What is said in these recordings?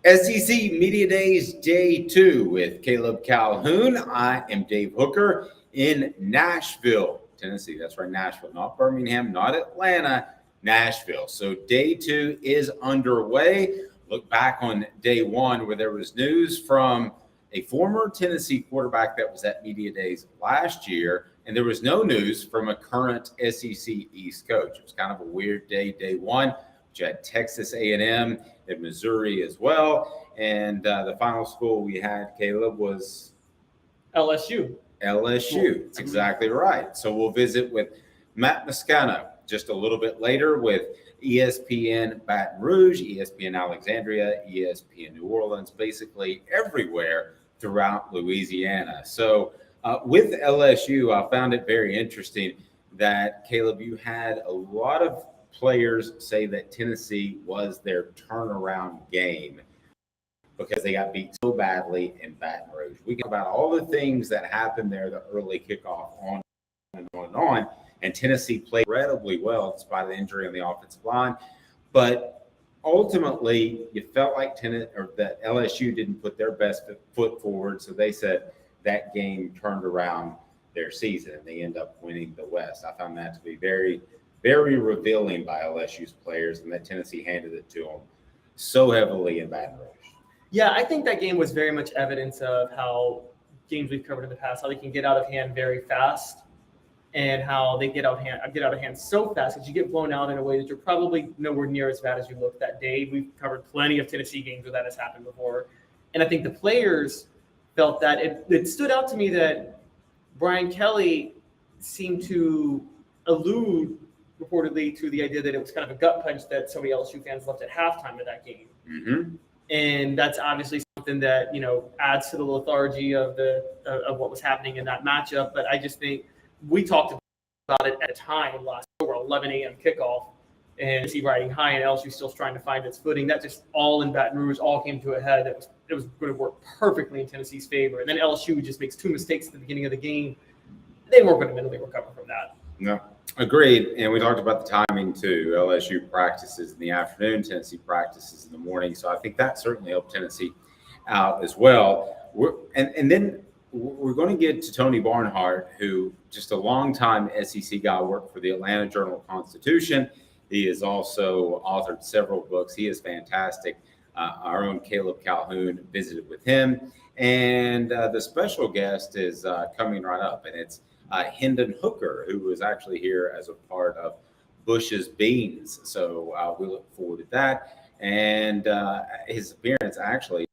SEC Media Days Day 2 with Caleb Calhoun. I am Dave Hooker in Nashville, Tennessee. That's right, Nashville, not Birmingham, not Atlanta, Nashville. So Day 2 is underway. Look back on Day 1 where there was news from a former Tennessee quarterback that was at Media Days last year, and there was no news from a current SEC East coach. It was kind of a weird day, Day 1. You had Texas A&M and Missouri as well. And the final school we had, Caleb, was LSU. LSU. That's exactly right. So we'll visit with Matt Moscona just a little bit later with ESPN Baton Rouge, ESPN Alexandria, ESPN New Orleans, basically everywhere throughout Louisiana. So with LSU, I found it very interesting that, Caleb, you had a lot of players say that Tennessee was their turnaround game because they got beat so badly in Baton Rouge. We talk about all the things that happened there, the early kickoff, on and on and on. And Tennessee played incredibly well despite the injury on the offensive line. But ultimately, you felt like that LSU didn't put their best foot forward. So they said that game turned around their season and they end up winning the West. I found that to be very, very revealing by LSU's players, and that Tennessee handed it to them so heavily in Baton Rouge. Yeah, I think that game was very much evidence of how games we've covered in the past, how they can get out of hand very fast, and how they get out of hand so fast that you get blown out in a way that you're probably nowhere near as bad as you looked that day. We've covered plenty of Tennessee games where that has happened before. And I think the players felt that. It stood out to me that Brian Kelly seemed to allude reportedly to the idea that it was kind of a gut punch that so many LSU fans left at halftime of that game. Mm-hmm. And that's obviously something that, adds to the lethargy of what was happening in that matchup. But I just think we talked about it at a time last over 11 a.m. kickoff, and Tennessee riding high and LSU still trying to find its footing. That just all in Baton Rouge all came to a head. It was going to work perfectly in Tennessee's favor. And then LSU just makes two mistakes at the beginning of the game. They weren't going to mentally recover from that. No, agreed. And we talked about the timing too. LSU practices in the afternoon, Tennessee practices in the morning. So I think that certainly helped Tennessee out as well. And then we're going to get to Tony Barnhart, who just a longtime SEC guy, worked for the Atlanta Journal-Constitution. He has also authored several books. He is fantastic. Our own Caleb Calhoun visited with him. And the special guest is coming right up, and it's Hendon Hooker, who was actually here as a part of Bush's Beans. So we look forward to that. And his appearance actually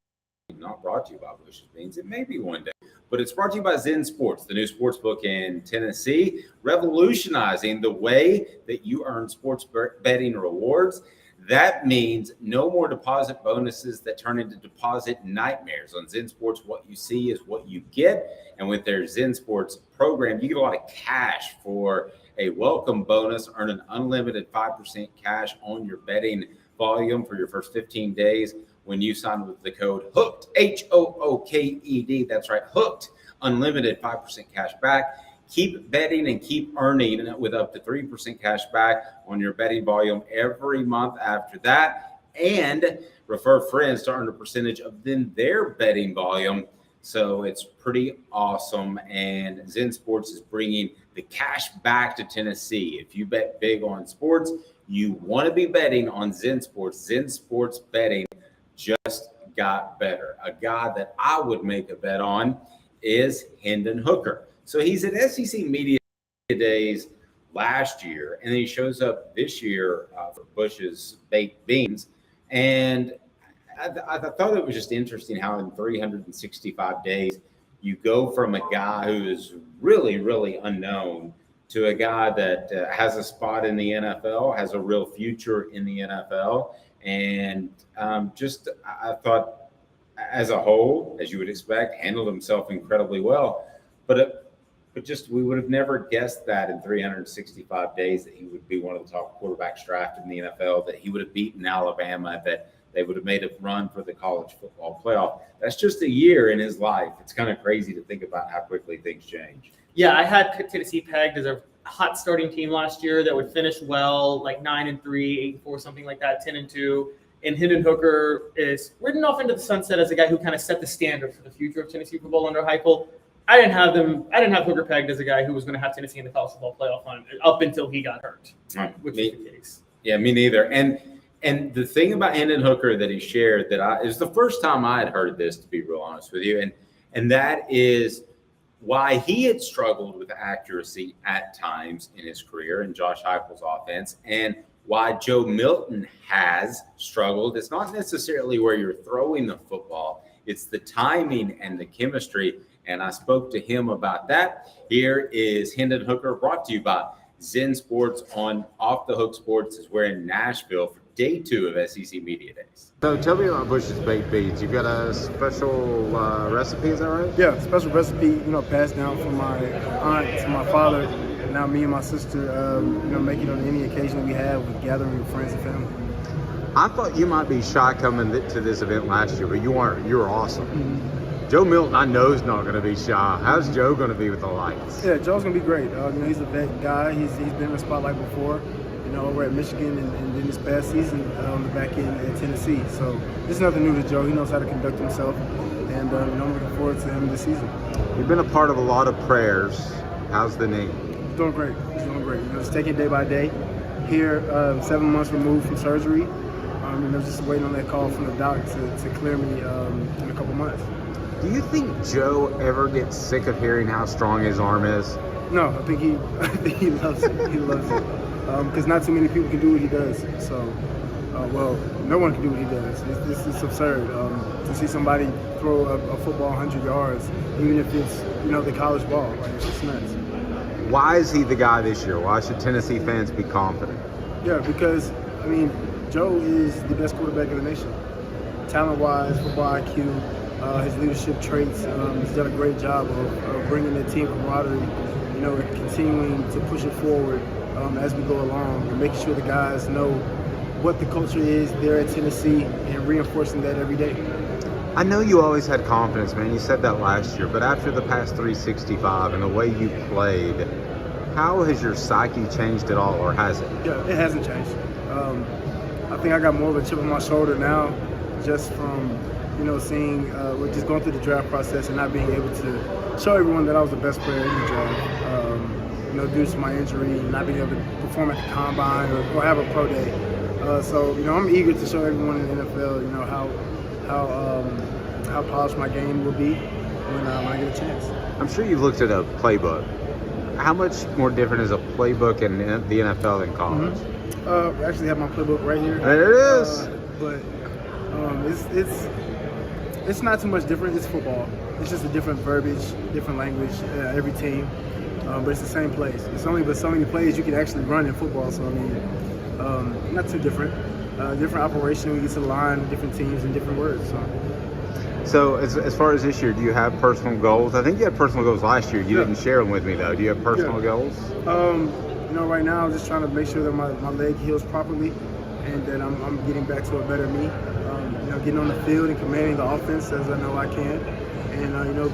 not brought to you by Bush's Beans. It may be one day, but it's brought to you by Zen Sports, the new sports book in Tennessee, revolutionizing the way that you earn sports betting rewards. That means no more deposit bonuses that turn into deposit nightmares. On Zen Sports, what you see is what you get. And with their Zen Sports program, you get a lot of cash for a welcome bonus. Earn an unlimited 5% cash on your betting volume for your first 15 days when you sign with the code HOOKED, HOOKED. That's right, HOOKED. Unlimited 5% cash back. Keep betting and keep earning with up to 3% cash back on your betting volume every month after that. And refer friends to earn a percentage of then their betting volume. So it's pretty awesome. And Zen Sports is bringing the cash back to Tennessee. If you bet big on sports, you want to be betting on Zen Sports. Zen Sports betting just got better. A guy that I would make a bet on is Hendon Hooker. So he's at SEC Media Days last year, and then he shows up this year for Bush's Baked Beans. And I thought it was just interesting how in 365 days you go from a guy who is really, really unknown to a guy that has a spot in the NFL, has a real future in the NFL. And I thought as a whole, as you would expect, handled himself incredibly well. But we would have never guessed that in 365 days that he would be one of the top quarterbacks drafted in the NFL, that he would have beaten Alabama, that they would have made a run for the college football playoff. That's just a year in his life. It's kind of crazy to think about how quickly things change. Yeah, I had Tennessee pegged as a hot starting team last year that would finish well, like 9-3, 8-4, something like that, 10-2. And Hendon Hooker is ridden off into the sunset as a guy who kind of set the standard for the future of Tennessee football under Heupel. I didn't have Hooker pegged as a guy who was going to have Tennessee in the college football playoff on up until he got hurt, which is the case. Yeah, me neither. And the thing about Hendon Hooker that he shared is the first time I had heard this, to be real honest with you, and that is why he had struggled with accuracy at times in his career in Josh Heupel's offense, and why Joe Milton has struggled. It's not necessarily where you're throwing the football, it's the timing and the chemistry. And I spoke to him about that. Here is Hendon Hooker, brought to you by Zen Sports on Off the Hook Sports, as we're in Nashville for day 2 of SEC Media Days. So tell me about Bush's Baked Beans. You've got a special recipe, is that right? Yeah, special recipe, passed down from my aunt to my father. And now me and my sister, make it on any occasion we have with gathering with friends and family. I thought you might be shy coming to this event last year, but you weren't. You were awesome. Mm-hmm. Joe Milton, I know, is not going to be shy. How's Joe going to be with the lights? Yeah, Joe's going to be great. He's a vet guy. He's been in the spotlight before, over at Michigan and then this past season on the back end at Tennessee. So it's nothing new to Joe. He knows how to conduct himself, and I'm looking forward to him this season. You've been a part of a lot of prayers. How's the knee? Doing great. He's doing great. Just taking it day by day. Here, 7 months removed from surgery. Just waiting on that call from the doc to clear me in a couple months. Do you think Joe ever gets sick of hearing how strong his arm is? No, I think he loves it. He loves it. Because not too many people can do what he does. So, no one can do what he does. It's absurd to see somebody throw a football 100 yards, even if it's, the college ball. It's just nuts. Why is he the guy this year? Why should Tennessee fans be confident? Yeah, because, Joe is the best quarterback in the nation. Talent-wise, football IQ, his leadership traits. He's done a great job of bringing the team camaraderie, and continuing to push it forward as we go along, and making sure the guys know what the culture is there at Tennessee and reinforcing that every day. I know you always had confidence, man. You said that last year, but after the past 365 and the way you played, how has your psyche changed at all, or has it? Yeah, it hasn't changed. I think I got more of a chip on my shoulder now, just from seeing we're just going through the draft process and not being able to show everyone that I was the best player in the draft. Due to my injury, not being able to perform at the combine or have a pro day. So I'm eager to show everyone in the NFL, how polished my game will be when I get a chance. I'm sure you've looked at a playbook. How much more different is a playbook in the NFL than college? Mm-hmm. I actually have my playbook right here. There it is. But it's not too much different. It's football. It's just a different verbiage, different language, every team. But it's the same plays. It's only but so many plays you can actually run in football. So, not too different. Different operation. We get to the line, different teams, and different words. So as far as this year, do you have personal goals? I think you had personal goals last year. You didn't share them with me, though. Do you have personal goals? Right now I'm just trying to make sure that my leg heals properly and that I'm getting back to a better me. Getting on the field and commanding the offense as I know I can, and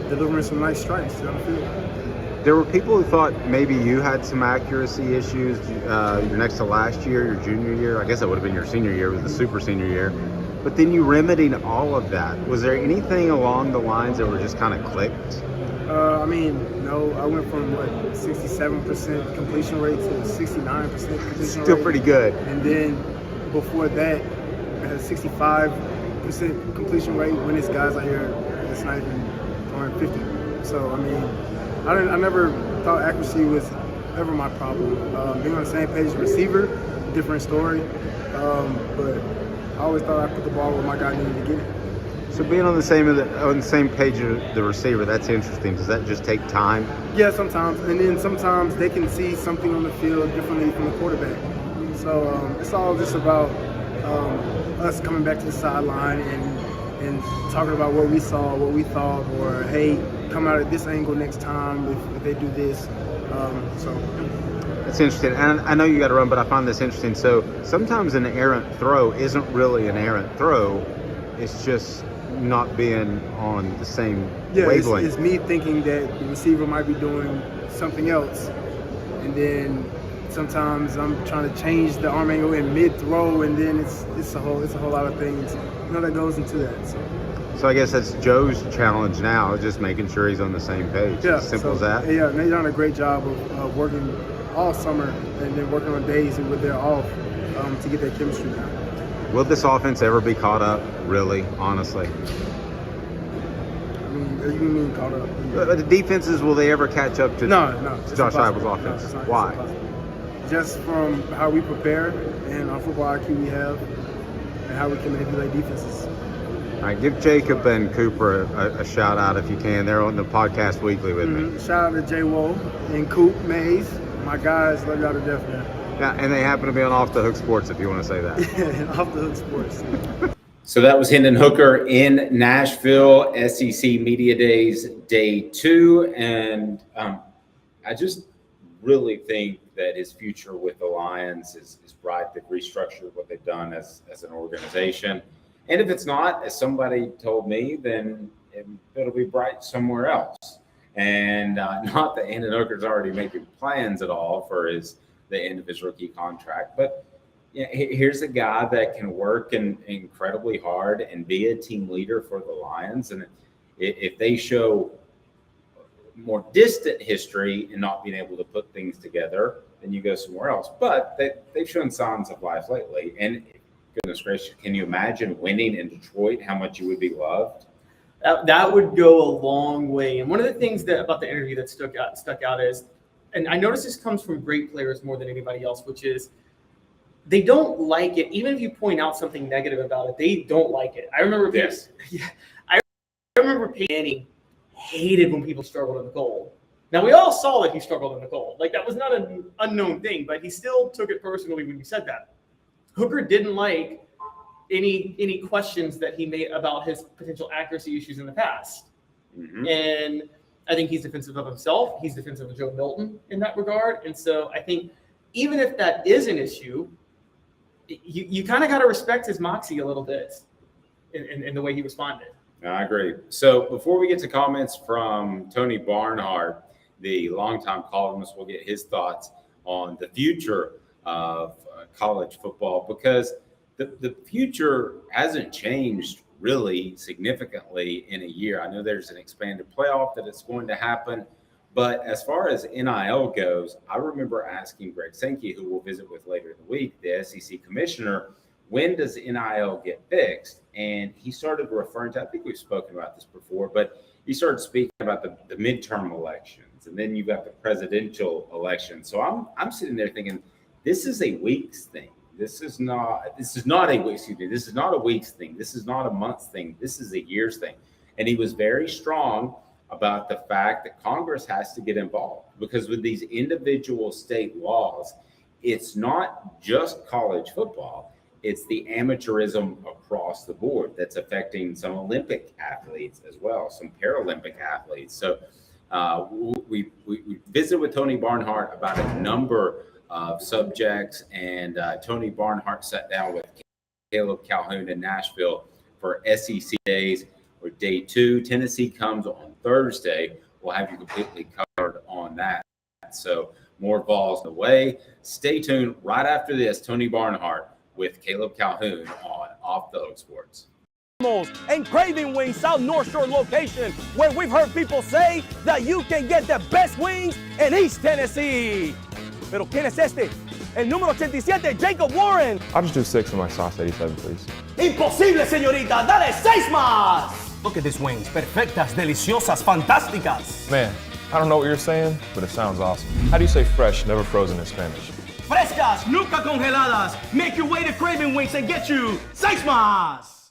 delivering some nice strikes on the field. There were people who thought maybe you had some accuracy issues your next to last year, your junior year. I guess that would have been your senior year, with the super senior year. But then you remedied all of that. Was there anything along the lines that were just kind of clicked? No. I went from 67% completion rate to 69% completion rate. Still pretty good. And then before that, I had 65% completion rate when it's guys out here that's not even throwing 50. So I never thought accuracy was ever my problem. Being on the same page as receiver, different story. But I always thought I put the ball where my guy needed to get it. So being on the same page as the receiver, that's interesting. Does that just take time? Yeah, sometimes. And then sometimes they can see something on the field differently from the quarterback. So it's all just about us coming back to the sideline and talking about what we saw, what we thought, or hey, come out at this angle next time if they do this. That's interesting. And I know you got to run, but I find this interesting. So sometimes an errant throw isn't really an errant throw. It's just not being on the same wavelength. It's me thinking that the receiver might be doing something else, and then Sometimes I'm trying to change the arm angle in mid-throw, and then it's a whole lot of things that goes into that. So I guess that's Joe's challenge now, just making sure he's on the same page. Yeah, Simple as that. Yeah, they've done a great job of working all summer and then working on days and with their off to get that chemistry down. Will this offense ever be caught up, really, honestly? I mean, you mean caught up? The defenses, will they ever catch up to No. Josh Heupel's offense? No, Why? Just from how we prepare and our football IQ we have and how we can manipulate defenses. All right, give Jacob and Cooper a shout out if you can. They're on the podcast weekly with me. Shout out to Jay Woe and Coop Mays. My guys, love y'all to death, man. Yeah, and they happen to be on Off the Hook Sports if you want to say that. Off the Hook Sports. So that was Hendon Hooker in Nashville, SEC Media Days, Day 2. And I just really think that his future with the Lions is bright. They've restructured what they've done as an organization. And if it's not, as somebody told me, then it'll be bright somewhere else. And not that Hendon Hooker's already making plans at all for the end of his rookie contract. But yeah, here's a guy that can work incredibly hard and be a team leader for the Lions. And if they show more distant history in not being able to put things together, then you go somewhere else. But they've shown signs of life lately. And goodness gracious, can you imagine winning in Detroit, how much you would be loved? That would go a long way. And one of the things about the interview that stuck out is, and I notice this comes from great players more than anybody else, which is they don't like it. Even if you point out something negative about it, they don't like it. I remember Peyton Manning hated when people struggled in the goal. Now, we all saw that he struggled in the goal. Like, that was not an unknown thing, but he still took it personally when he said that. Hooker didn't like any questions that he made about his potential accuracy issues in the past. Mm-hmm. And I think he's defensive of himself. He's defensive of Joe Milton in that regard. And so I think even if that is an issue, you kind of got to respect his moxie a little bit in the way he responded. I agree. So before we get to comments from Tony Barnhart, the longtime columnist, we'll get his thoughts on the future of college football, because the future hasn't changed really significantly in a year. I know there's an expanded playoff that is going to happen, but as far as NIL goes, I remember asking Greg Sankey, who we'll visit with later in the week, the SEC commissioner, when does NIL get fixed? And he started referring to, I think we've spoken about this before, but he started speaking about the midterm elections, and then you've got the presidential election. So I'm sitting there thinking, this is a weeks thing. This is not a weeks thing. This is not a weeks thing. This is not a months thing. This is a years thing. And he was very strong about the fact that Congress has to get involved, because with these individual state laws, it's not just college football. It's the amateurism across the board that's affecting some Olympic athletes as well, some Paralympic athletes. So we visited with Tony Barnhart about a number of subjects, and Tony Barnhart sat down with Caleb Calhoun in Nashville for SEC Days, or Day 2. Tennessee comes on Thursday. We'll have you completely covered on that. So more Vols in the way. Stay tuned. Right after this, Tony Barnhart with Caleb Calhoun on Off the Hook Sports. And Craving Wings South North Shore location, where we've heard people say that you can get the best wings in East Tennessee. Pero ¿quién es este? El número 87, Jacob Warren. I'll just do 6 of my sauce 87, please. Imposible, señorita. Dale 6 más. Look at these wings. Perfectas, deliciosas, fantásticas. Man, I don't know what you're saying, but it sounds awesome. How do you say fresh, never frozen in Spanish? Frescas, nunca congeladas. Make your way to Craving Wings and get you 6 más.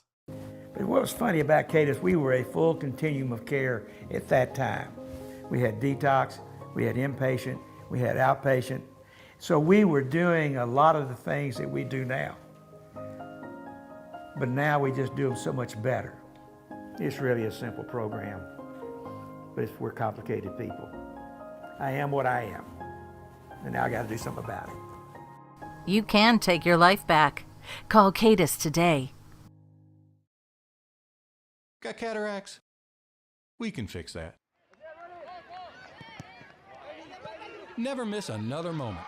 But what was funny about Cadis, we were a full continuum of care at that time. We had detox, we had inpatient, we had outpatient. So we were doing a lot of the things that we do now. But now we just do them so much better. It's really a simple program, but we're complicated people. I am what I am, and now I got to do something about it. You can take your life back. Call Cadis today. Got cataracts? We can fix that. Never miss another moment.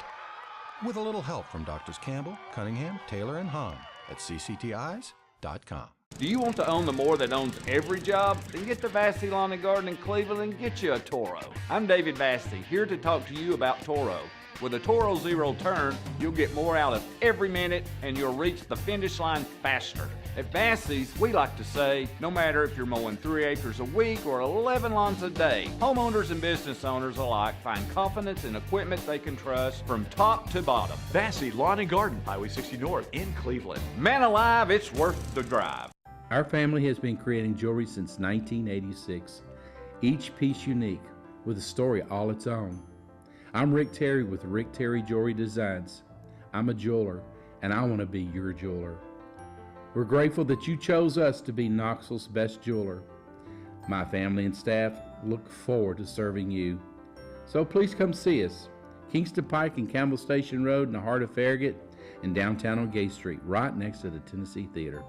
with a little help from Doctors Campbell, Cunningham, Taylor, and Hahn at cctieyes.com. Do you want to own the more that owns every job? Then get to Vassey Lawn and Garden in Cleveland and get you a Toro. I'm David Vassey, here to talk to you about Toro. With a Toro Zero Turn, you'll get more out of every minute and you'll reach the finish line faster. At Vassey's, we like to say, no matter if you're mowing 3 acres a week or 11 lawns a day, homeowners and business owners alike find confidence in equipment they can trust from top to bottom. Vassey Lawn and Garden, Highway 60 North in Cleveland. Man alive, it's worth the drive. Our family has been creating jewelry since 1986, each piece unique with a story all its own. I'm Rick Terry with Rick Terry Jewelry Designs. I'm a jeweler, and I want to be your jeweler. We're grateful that you chose us to be Knoxville's best jeweler. My family and staff look forward to serving you. So please come see us. Kingston Pike and Campbell Station Road in the heart of Farragut and downtown on Gay Street, right next to the Tennessee Theater.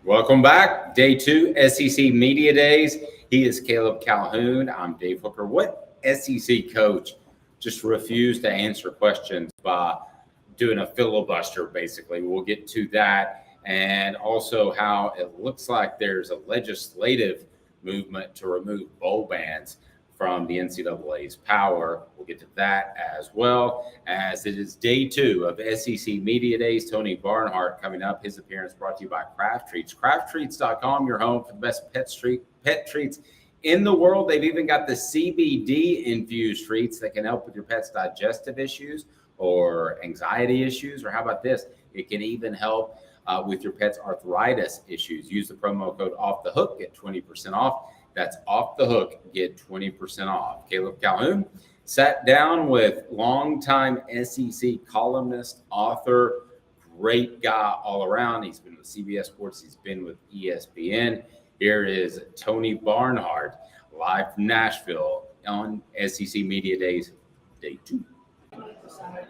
Welcome back. Day 2, SEC Media Days. He is Caleb Calhoun. I'm Dave Hooker. What SEC coach just refused to answer questions by doing a filibuster, basically? We'll get to that. And also how it looks like there's a legislative movement to remove bowl bans from the NCAA's power. We'll get to that as well, as it is day 2 of SEC Media Days. Tony Barnhart coming up. His appearance brought to you by Craft Treats. CraftTreats.com, your home for the best pet treats in the world. They've even got the CBD-infused treats that can help with your pet's digestive issues or anxiety issues, or how about this? It can even help with your pet's arthritis issues. Use the promo code OFFTHEHOOK, get 20% off. That's Off the Hook, get 20% off. Caleb Calhoun sat down with longtime SEC columnist, author, great guy all around. He's been with CBS Sports. He's been with ESPN. Here is Tony Barnhart, live from Nashville on SEC Media Days, day 2.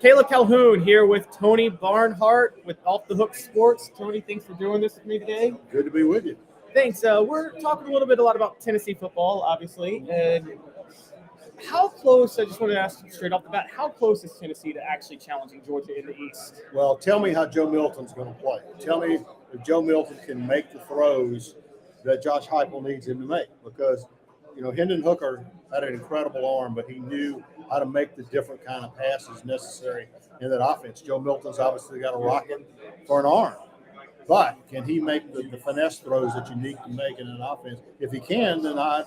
Caleb Calhoun here with Tony Barnhart with Off the Hook Sports. Tony, thanks for doing this with me today. Good to be with you. Thanks. We're talking a lot about Tennessee football, obviously. And how close, I just want to ask you straight off the bat, how close is Tennessee to actually challenging Georgia in the East? Well, tell me how Joe Milton's going to play. Tell me if Joe Milton can make the throws that Josh Heupel needs him to make, because, you know, Hendon Hooker had an incredible arm, but he knew how to make the different kind of passes necessary in that offense. Joe Milton's obviously got a rocket for an arm. But can he make the finesse throws that you need to make in an offense? If he can, then I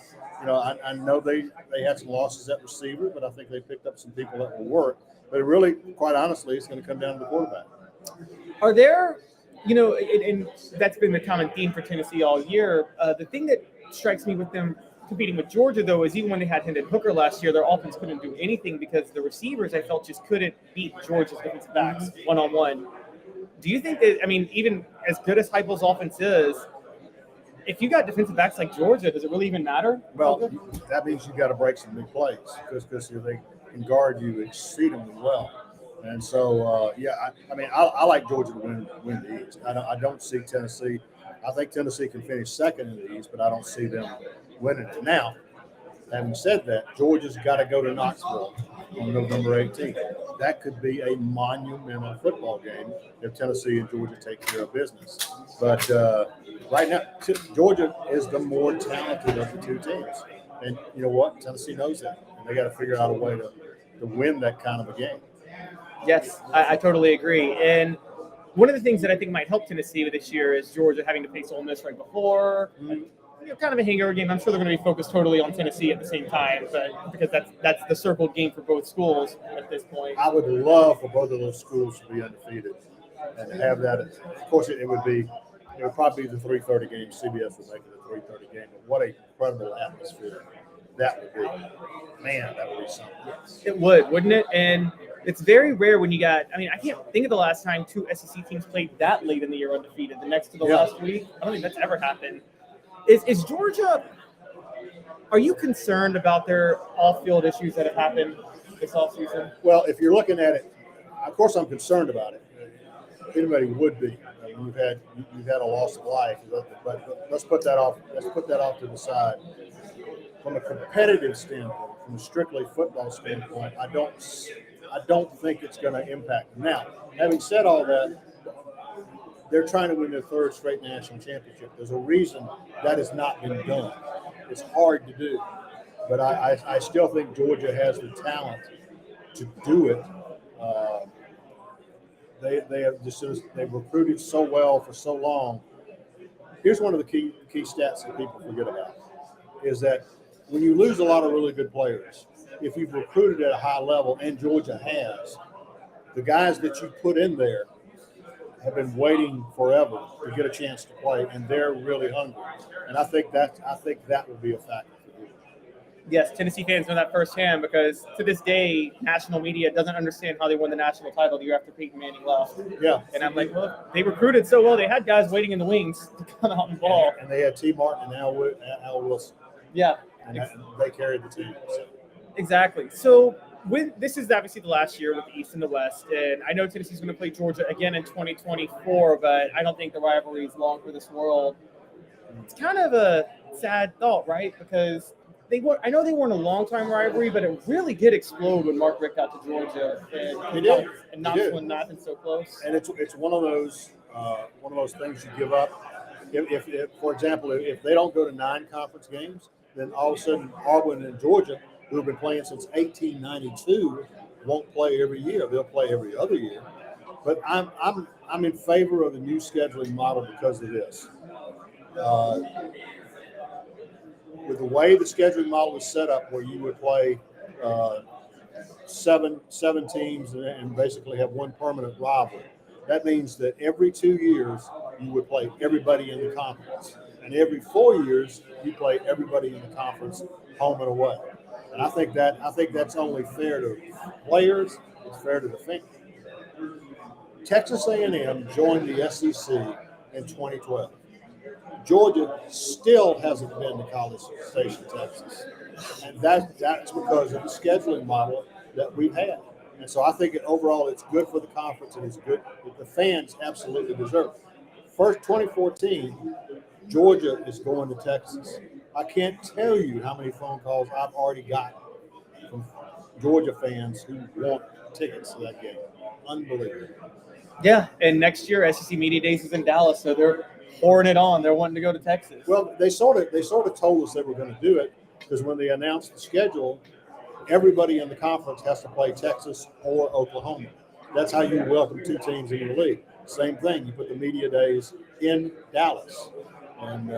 know they had some losses at receiver, but I think they picked up some people that will work. But it really, quite honestly, it's going to come down to the quarterback. Are there, and that's been the common theme for Tennessee all year. The thing that strikes me with them competing with Georgia, though, is even when they had Hendon Hooker last year, their offense couldn't do anything because the receivers, I felt, just couldn't beat Georgia's defensive backs one-on-one. Do you think that, even as good as Heupel's offense is, if you got defensive backs like Georgia, does it really even matter? Well, that means you got to break some big plays because they can guard you exceedingly well. And so, I like Georgia to win the East. I don't see Tennessee. I think Tennessee can finish second in the East, but I don't see them winning it. Now, having said that, Georgia's got to go to Knoxville on November 18th. That could be a monumental football game if Tennessee and Georgia take care of business. But right now, Georgia is the more talented of the two teams. And you know what? Tennessee knows that. And they got to figure out a way to win that kind of a game. Yes, I totally agree. And one of the things that I think might help Tennessee with this year is Georgia having to face Ole Miss right before. Kind of a hangover game. I'm sure they're going to be focused totally on Tennessee at the same time, but because that's the circled game for both schools at this point. I would love for both of those schools to be undefeated and to have that. Of course, it would probably be the 3:30 game. CBS would make it a 3:30 game. But what a incredible atmosphere that would be. Man, that would be something. It would, wouldn't it? And it's very rare when you got. I can't think of the last time 2 SEC teams played that late in the year undefeated. The next to the last week. I don't think that's ever happened. Is Georgia, are you concerned about their off-field issues that have happened this offseason? Well, if you're looking at it, of course I'm concerned about it. Anybody would be. You've had a loss of life, but let's put that off. Let's put that off to the side. From a competitive standpoint, from a strictly football standpoint, I don't I don't think it's going to impact them. Now, having said all that, they're trying to win their third straight national championship. There's a reason that has not been done. It's hard to do, but I still think Georgia has the talent to do it. They've recruited so well for so long. Here's one of the key stats that people forget about is that when you lose a lot of really good players, if you've recruited at a high level, and Georgia has, the guys that you put in there have been waiting forever to get a chance to play, and they're really hungry. And I think that will be a factor. Yes, Tennessee fans know that firsthand because to this day, national media doesn't understand how they won the national title the year after Peyton Manning left. Yeah. And I'm like, well, they recruited so well. They had guys waiting in the wings to come out and ball. And they had T. Martin and Al Wilson. Yeah. And they carried the team. So. Exactly. So this is obviously the last year with the East and the West. And I know Tennessee's going to play Georgia again in 2024, but I don't think the rivalry is long for this world. It's kind of a sad thought, right? Because I know they weren't a long-time rivalry, but it really did explode when Mark Richt got to Georgia, and not when Nathan's so close. And it's one of those things you give up. If for example, if they don't go to 9 conference games, then all of a sudden Auburn and Georgia, who have been playing since 1892, won't play every year. They'll play every other year. But I'm in favor of the new scheduling model because of this. With the way the scheduling model is set up, where you would play seven teams and basically have one permanent rivalry, that means that every 2 years you would play everybody in the conference, and every 4 years you play everybody in the conference, home and away. And I think that's only fair to players. It's fair to the fans. Texas A&M joined the SEC in 2012. Georgia still hasn't been to College Station, Texas, and that's because of the scheduling model that we've had. And so I think overall it's good for the conference, and it's good that the fans absolutely deserve it. First, 2014, Georgia is going to Texas. I can't tell you how many phone calls I've already gotten from Georgia fans who want tickets to that game. Unbelievable. Yeah, and next year SEC Media Days is in Dallas, so they're pouring it on. They're wanting to go to Texas. Well, they sort of told us they were going to do it because when they announced the schedule, everybody in the conference has to play Texas or Oklahoma. That's how you welcome 2 teams in your league. Same thing. You put the media days in Dallas, and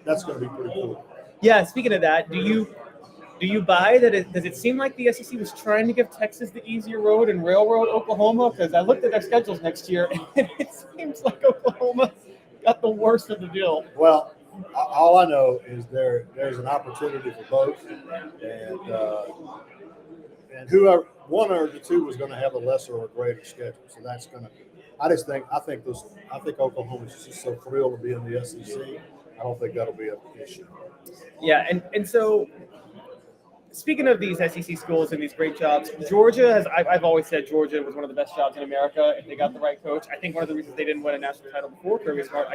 that's going to be pretty cool. Yeah. Speaking of that, do you buy that? Does it seem like the SEC was trying to give Texas the easier road and railroad Oklahoma? Because I looked at their schedules next year, and it seems like Oklahoma got the worst of the deal. Well, all I know is there's an opportunity for both, and whoever one or the two was going to have a lesser or greater schedule. So that's going to. I think Oklahoma's just so thrilled to be in the SEC. I don't think that'll be an issue. Yeah, and so speaking of these SEC schools and these great jobs, Georgia has. I've always said Georgia was one of the best jobs in America if they got the right coach. I think one of the reasons they didn't win a national title before Kirby Smart,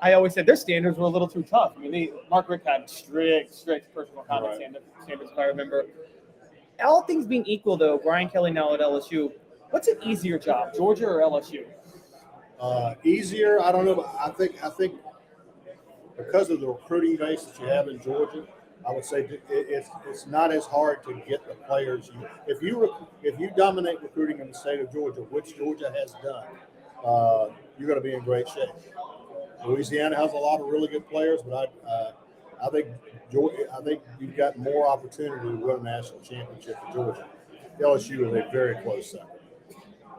I always said their standards were a little too tough. I mean, Mark Richt had strict personal conduct standards, if I remember. All things being equal, though, Brian Kelly now at LSU. What's an easier job, Georgia or LSU? Easier, I don't know. But I think because of the recruiting base that you have in Georgia, I would say it's not as hard to get the players. If you dominate recruiting in the state of Georgia, which Georgia has done, you're going to be in great shape. Louisiana has a lot of really good players, but I think you've got more opportunity to win a national championship in Georgia. LSU is a very close second.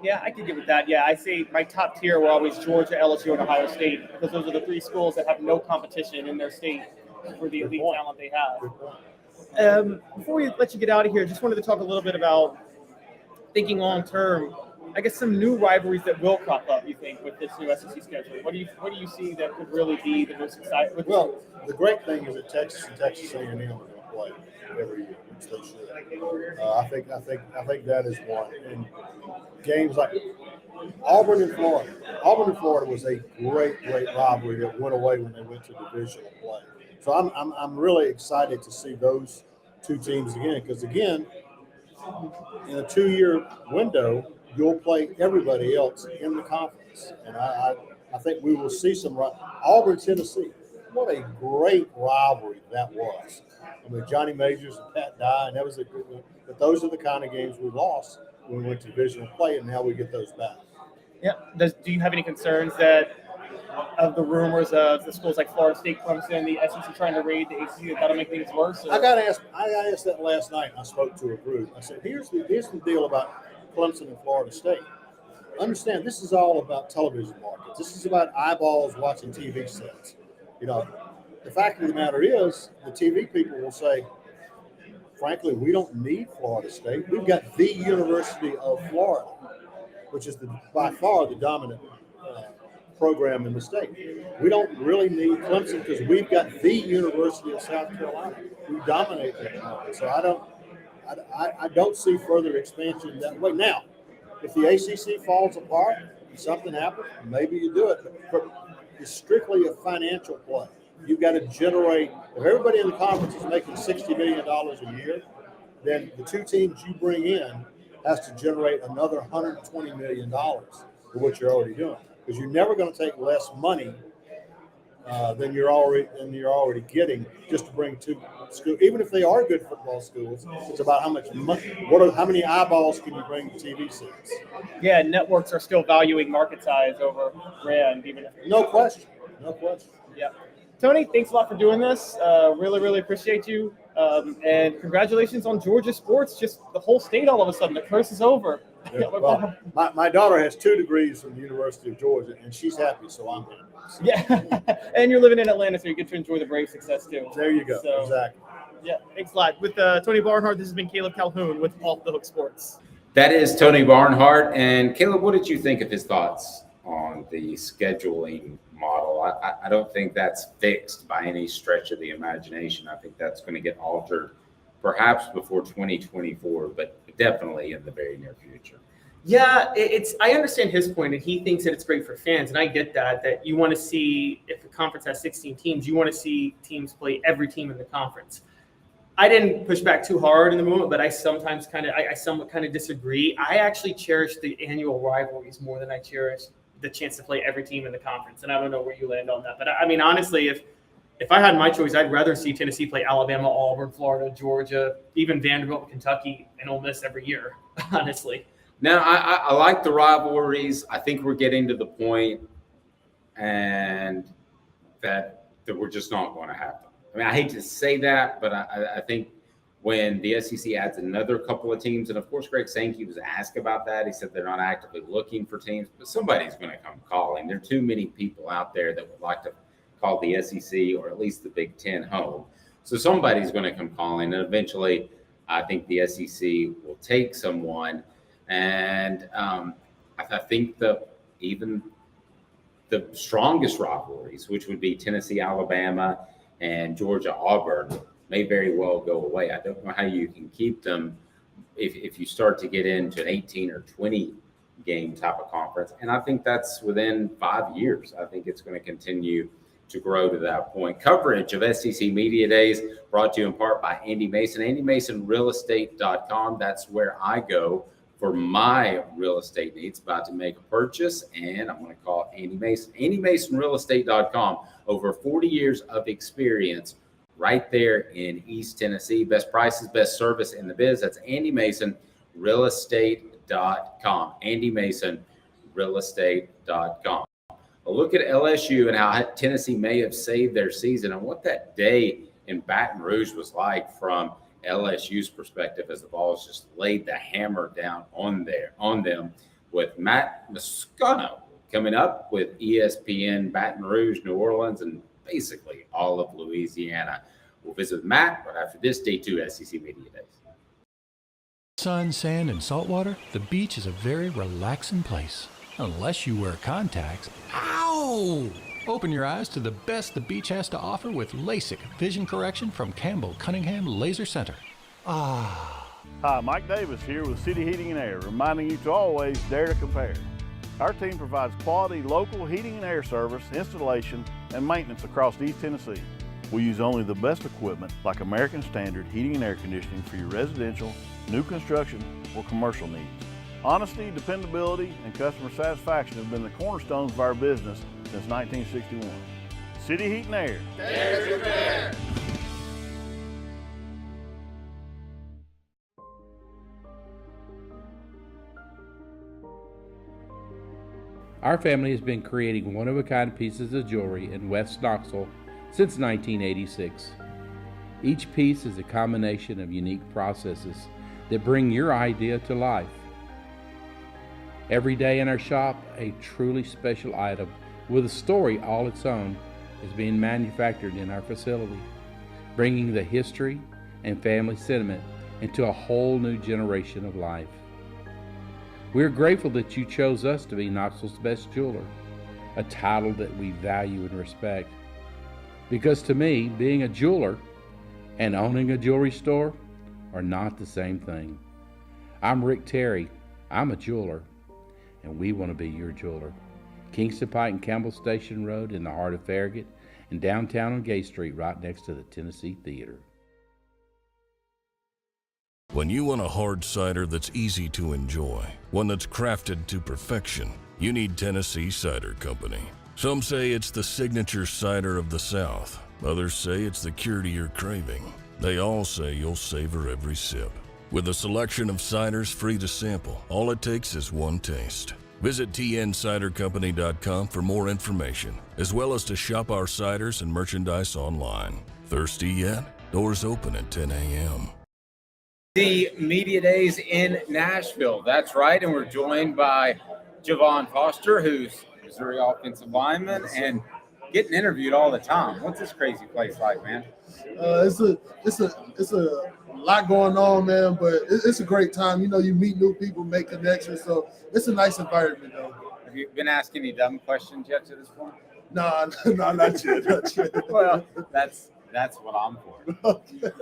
Yeah, I could give it that. Yeah, I say my top tier were always Georgia, LSU, and Ohio State because those are the 3 schools that have no competition in their state for the elite talent they have. Before we let you get out of here, just wanted to talk a little bit about thinking long term. I guess some new rivalries that will crop up. You think with this new SEC schedule? What do you see that could really be the most exciting? Well, the great thing is that Texas and Texas A&M are going to play every year, which they should. I think that is one. And games like Auburn and Florida. Auburn and Florida was a great rivalry that went away when they went to divisional play. So I'm really excited to see those 2 teams again because again, in a 2-year window, you'll play everybody else in the conference. And I think we will see some Auburn, Tennessee. What a great rivalry that was. I mean, Johnny Majors and Pat Dye, and that was a good one. But those are the kind of games we lost when we went to divisional play, and now we get those back. Yeah. Do you have any concerns of the rumors of the schools like Florida State, Clemson, the SEC trying to raid the ACC? That'll make things worse? Or? I got asked that last night. I spoke to a group. I said, here's the deal about Clemson and Florida State. Understand, this is all about television markets. This is about eyeballs watching TV sets. You know, the fact of the matter is, the TV people will say, frankly, we don't need Florida State. We've got the University of Florida, which is by far the dominant program in the state. We don't really need Clemson because we've got the University of South Carolina. We dominate that market. So I don't see further expansion that way. Now, if the ACC falls apart and something happens, maybe you do it. But it's strictly a financial play. You've got to generate. If everybody in the conference is making $60 million a year, then the two teams you bring in has to generate another $120 million for what you're already doing. Because you're never going to take less money than you're already getting just to bring two schools. Even if they are good football schools, it's about how much money. How many eyeballs can you bring to TV sets? Yeah, networks are still valuing market size over brand, even if no question. Yeah, Tony, thanks a lot for doing this. Really, really appreciate you. And congratulations on Georgia sports. Just the whole state, all of a sudden, the curse is over. Yeah, well, my daughter has 2 degrees from the University of Georgia, and she's happy, so I'm happy. Yeah, and you're living in Atlanta, so you get to enjoy the Braves' success too. There you go. So, exactly. Yeah, thanks a lot. With Tony Barnhart, this has been Caleb Calhoun with Off the Hook Sports. That is Tony Barnhart. And Caleb, what did you think of his thoughts on the scheduling model? I don't think that's fixed by any stretch of the imagination. I think that's going to get altered perhaps before 2024, but definitely in the very near future. Yeah, I understand his point, and he thinks that it's great for fans, and I get that you want to see, if the conference has 16 teams, you want to see teams play every team in the conference. I didn't push back too hard in the moment, but I somewhat kind of disagree. I actually cherish the annual rivalries more than I cherish the chance to play every team in the conference, and I don't know where you land on that. But I mean, honestly, if I had my choice, I'd rather see Tennessee play Alabama, Auburn, Florida, Georgia, even Vanderbilt, Kentucky, and Ole Miss every year, honestly. Now, I like the rivalries. I think we're getting to the point and that we're just not going to have them. I mean, I hate to say that, but I think when the SEC adds another couple of teams, and of course, Greg Sankey was asked about that. He said they're not actively looking for teams, but somebody's going to come calling. There are too many people out there that would like to call the SEC or at least the Big Ten home. So somebody's going to come calling, and eventually I think the SEC will take someone. And I think even the strongest rivalries, which would be Tennessee, Alabama, and Georgia, Auburn, may very well go away. I don't know how you can keep them if you start to get into an 18 or 20 game type of conference. And I think that's within 5 years. I think it's going to continue to grow to that point. Coverage of SEC Media Days brought to you in part by Andy Mason, AndyMasonRealEstate.com. That's where I go for my real estate needs, about to make a purchase, and I'm going to call Andy Mason. AndyMasonRealEstate.com. Over 40 years of experience right there in East Tennessee. Best prices, best service in the biz. That's AndyMasonRealEstate.com. AndyMasonRealEstate.com. A look at LSU and how Tennessee may have saved their season and what that day in Baton Rouge was like from LSU's perspective as the Vols just laid the hammer down on them with Matt Moscona coming up with ESPN Baton Rouge, New Orleans, and basically all of Louisiana. We'll visit with Matt right after this Day 2 SEC Media Days. Sun, sand, and salt water, the beach is a very relaxing place. Unless you wear contacts. Ow! Open your eyes to the best the beach has to offer with LASIK vision correction from Campbell Cunningham Laser Center. Ah. Hi, Mike Davis here with City Heating and Air, reminding you to always dare to compare. Our team provides quality local heating and air service, installation, and maintenance across East Tennessee. We use only the best equipment like American Standard heating and air conditioning for your residential, new construction, or commercial needs. Honesty, dependability, and customer satisfaction have been the cornerstones of our business since 1961. City Heat and Air. There's repair. Our family has been creating one-of-a-kind pieces of jewelry in West Knoxville since 1986. Each piece is a combination of unique processes that bring your idea to life. Every day in our shop, a truly special item with a story all its own is being manufactured in our facility, bringing the history and family sentiment into a whole new generation of life. We're grateful that you chose us to be Knoxville's best jeweler, a title that we value and respect. Because to me, being a jeweler and owning a jewelry store are not the same thing. I'm Rick Terry. I'm a jeweler, and we want to be your jeweler. Kingston Pike and Campbell Station Road in the heart of Farragut, and downtown on Gay Street right next to the Tennessee Theater. When you want a hard cider that's easy to enjoy, one that's crafted to perfection, you need Tennessee Cider Company. Some say it's the signature cider of the South. Others say it's the cure to your craving. They all say you'll savor every sip. With a selection of ciders free to sample, all it takes is one taste. Visit tncidercompany.com for more information, as well as to shop our ciders and merchandise online. Thirsty yet? Doors open at 10 a.m. The media days in Nashville. That's right. And we're joined by Javon Foster, who's Missouri offensive lineman and getting interviewed all the time. What's this crazy place like, man? It's a lot going on, man, but it's a great time. You know, you meet new people, make connections, so it's a nice environment, though. Have you been asking any dumb questions yet to this point? No, not yet. Well, that's what I'm for.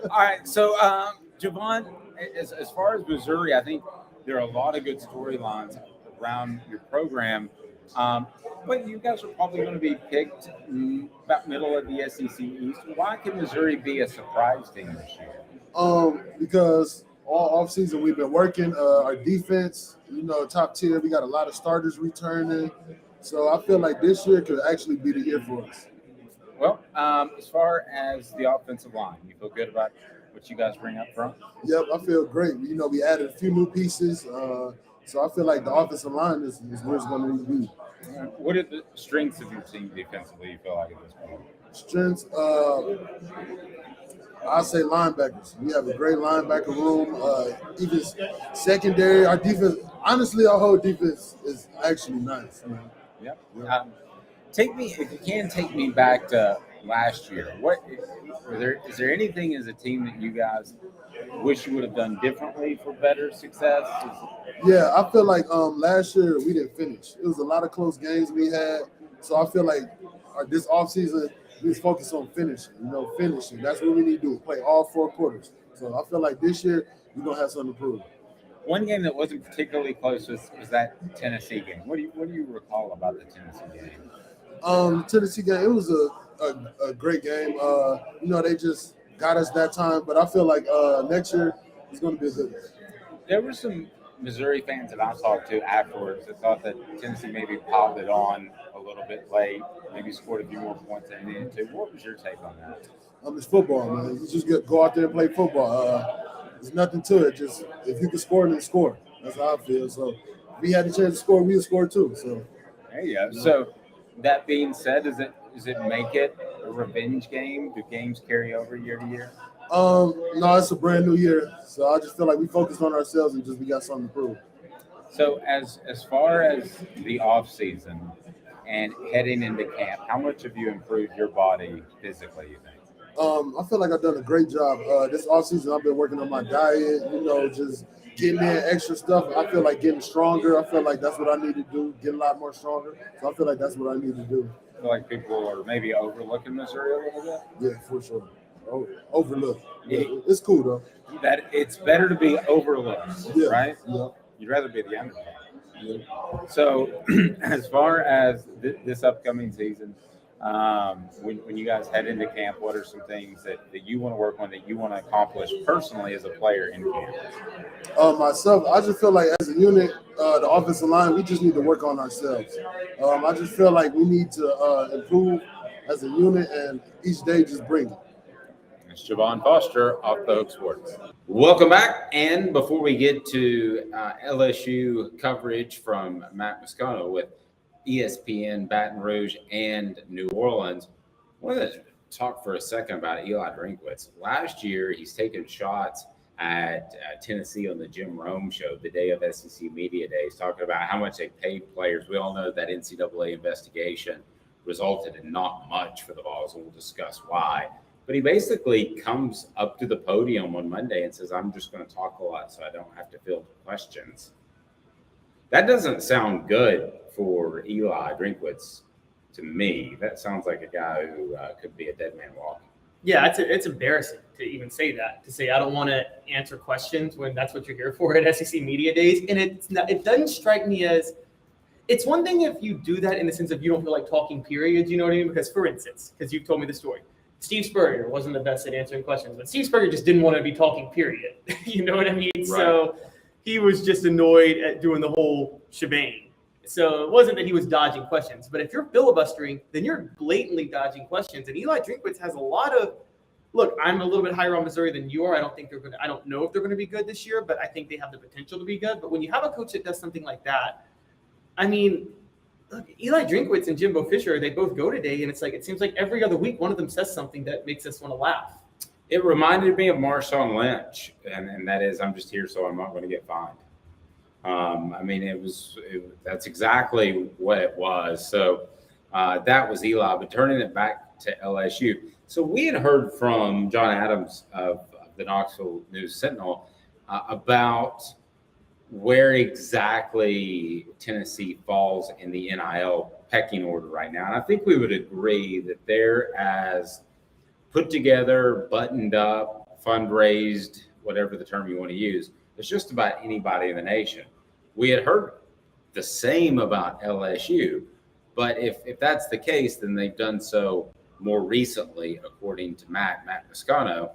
All right, so Javon, as far as Missouri, I think there are a lot of good storylines around your program. But you guys are probably going to be picked about middle of the SEC East. Why can Missouri be a surprise team this year? Because all offseason we've been working our defense, you know, top tier. We got a lot of starters returning. So I feel like this year could actually be the year for us. Well, as far as the offensive line, you feel good about what you guys bring up front? Yep, I feel great. You know, we added a few new pieces. So I feel like the offensive line is where it's going to need to be. What are the strengths of your team defensively, you feel like, at this point? Strengths, I say linebackers. We have a great linebacker room. Even secondary, our defense, honestly, our whole defense is actually nice. Man. Yep. Take me, if you can, take me back to last year. Is there anything as a team that you guys wish you would have done differently for better success? Yeah, I feel like last year we didn't finish. It was a lot of close games we had. So I feel like this offseason we was focused on finishing. Finishing. That's what we need to do, play all 4 quarters. So I feel like this year we're going to have something to prove. One game that wasn't particularly close was that Tennessee game. What do you recall about the Tennessee game? Tennessee game, it was a great game. They just got us that time, but I feel like next year is going to be a good one. There were some Missouri fans that I talked to afterwards that thought that Tennessee maybe piled it on a little bit late, maybe scored a few more points than they needed to. What was your take on that? It's football, man. You just go out there and play football. There's nothing to it. Just if you can score, then score. That's how I feel. So if we had the chance to score, we would score too. So there you go. So that being said, does it make it a revenge game? Do games carry over year to year? No, it's a brand new year. So I just feel like we focused on ourselves and we got something to prove. So as far as the off season and heading into camp, how much have you improved your body physically, you think? I feel like I've done a great job. This offseason, I've been working on my diet, just getting in extra stuff. I feel like getting stronger. I feel like that's what I need to do, get a lot more stronger. So I feel like that's what I need to do. I feel like people are maybe overlooking Missouri a little bit? Yeah, for sure. Overlooked. Yeah, it's cool, though. That it's better to be overlooked, right? Yeah. You'd rather be the underdog. Yeah. So as far as this upcoming season, When you guys head into camp, what are some things that you want to work on, that you want to accomplish personally as a player in camp? Myself, I just feel like as a unit, the offensive line, we just need to work on ourselves. I just feel like we need to improve as a unit, and each day just bring it. It's Javon Foster, Off the Hook Sports. Welcome back. And before we get to LSU coverage from Matt Moscona with ESPN, Baton Rouge, and New Orleans, I wanted to talk for a second about Eli Drinkwitz. Last year, he's taken shots at Tennessee on the Jim Rome show, the day of SEC Media Days, talking about how much they paid players. We all know that NCAA investigation resulted in not much for the Vols, and we'll discuss why. But he basically comes up to the podium on Monday and says, I'm just going to talk a lot so I don't have to field questions. That doesn't sound good for Eli Drinkwitz to me. That sounds like a guy who could be a dead man walking. Yeah, it's embarrassing to even say that, to say I don't want to answer questions when that's what you're here for at SEC Media Days. And it doesn't strike me as – it's one thing if you do that in the sense of you don't feel like talking, period, you know what I mean? Because, for instance, because you've told me the story, Steve Spurrier wasn't the best at answering questions, but Steve Spurrier just didn't want to be talking, period. You know what I mean? Right. So he was just annoyed at doing the whole shebang. So it wasn't that he was dodging questions, but if you're filibustering, then you're blatantly dodging questions. And Eli Drinkwitz has a lot of – look, I'm a little bit higher on Missouri than you are. I don't know if they're going to be good this year, but I think they have the potential to be good. But when you have a coach that does something like that, I mean – look, Eli Drinkwitz and Jimbo Fisher, they both go today, and it's like it seems like every other week one of them says something that makes us want to laugh. It reminded me of Marshawn Lynch, and that is, I'm just here so I'm not going to get fined. I mean, that's exactly what it was. So that was Eli, but turning it back to LSU. So we had heard from John Adams of the Knoxville News Sentinel about where exactly Tennessee falls in the NIL pecking order right now. And I think we would agree that they're as put together, buttoned up, fundraised, whatever the term you want to use, as just about anybody in the nation. We had heard the same about LSU, but if that's the case, then they've done so more recently, according to Matt Moscona,